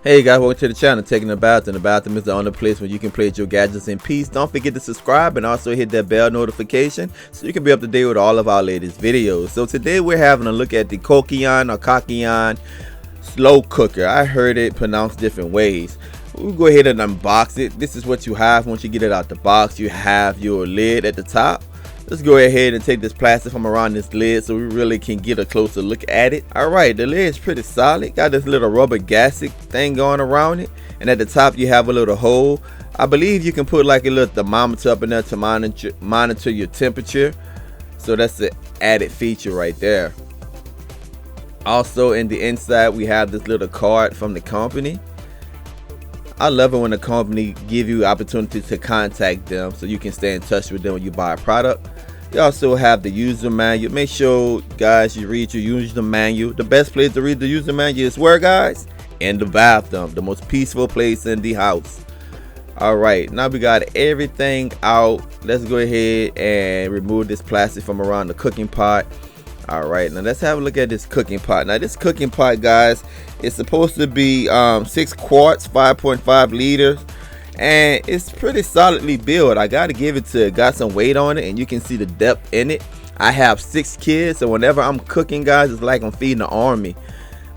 Hey guys, welcome to the channel. Taking a bath, and the bathroom is the only place where you can place your gadgets in peace. Don't forget to subscribe and also hit that bell notification so you can be up to date with all of our latest videos. So today we're having a look at the Coctione or Coctione slow cooker. I heard it pronounced different ways. We'll go ahead and unbox it. This is what you have once you get it out the box. You have your lid at the top. Let's go ahead and take this plastic from around this lid so we really can get a closer look at it. Alright, the lid is pretty solid. Got this little rubber gasket thing going around it. And at the top you have a little hole. I believe you can put like a little thermometer up in there to monitor your temperature. So that's the added feature right there. Also in the inside we have this little card from the company. I love it when the company give you opportunity to contact them so you can stay in touch with them when you buy a product. They also have the user manual. Make sure guys you read your user manual. The best place to read the user manual is where, guys? In the bathroom, the most peaceful place in the house. Alright, now we got everything out. Let's go ahead and remove this plastic from around the cooking pot. Alright, now let's have a look at this cooking pot. Now this cooking pot, guys, is supposed to be 6 quarts, 5.5 liters, and it's pretty solidly built. I gotta give it to it. Got some weight on it, and you can see the depth in it. I have 6 kids, so whenever I'm cooking, guys, it's like I'm feeding the army.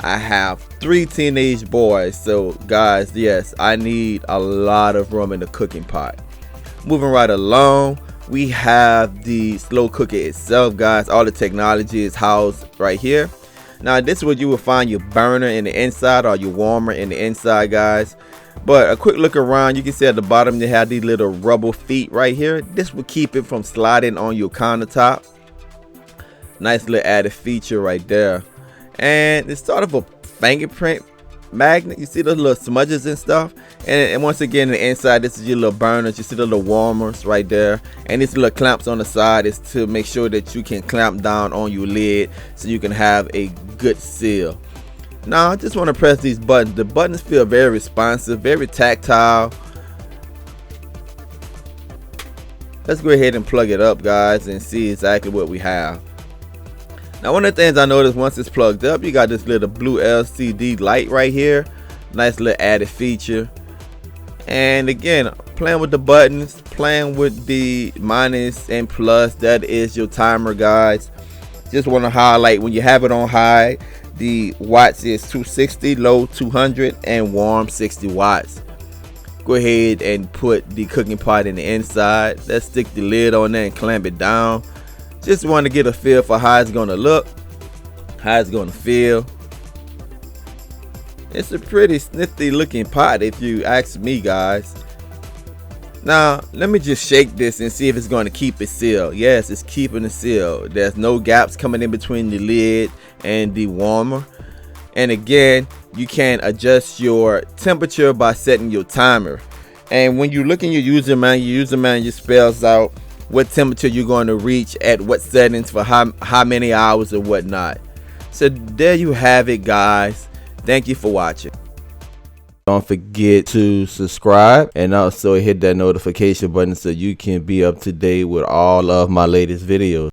I have 3 teenage boys, so guys, yes, I need a lot of room in the cooking pot. Moving right along, we have the slow cooker itself, guys. All the technology is housed right here. Now this is where you will find your burner in the inside or your warmer in the inside, guys. But a quick look around, you can see at the bottom they have these little rubber feet right here. This will keep it from sliding on your countertop. Nice little added feature right there. And it's sort of a fingerprint magnet. You see those little smudges and stuff, and once again the inside, this is your little burners. You see the little warmers right there, and these little clamps on the side is to make sure that you can clamp down on your lid so you can have a good seal. Now I just want to press these buttons. The buttons feel very responsive, very tactile. Let's go ahead and plug it up, guys, and see exactly what we have. Now one of the things I noticed, once it's plugged up, you got this little blue LCD light right here. Nice little added feature. And again, playing with the buttons, playing with the minus and plus, that is your timer, guys. Just want to highlight, when you have it on high, the watts is 260, low 200, and warm 60 watts. Go ahead and put the cooking pot in the inside. Let's stick the lid on there and clamp it down. Just want to get a feel for how it's going to look, how it's going to feel. It's a pretty snifty looking pot if you ask me, guys. Now let me just shake this and see if it's going to keep it sealed. Yes, it's keeping it sealed. There's no gaps coming in between the lid and the warmer. And again, you can adjust your temperature by setting your timer. And when you look in your user manual spells out what temperature you're going to reach at what settings for how many hours or whatnot. So there you have it, guys. Thank you for watching. Don't forget to subscribe and also hit that notification button so you can be up to date with all of my latest videos.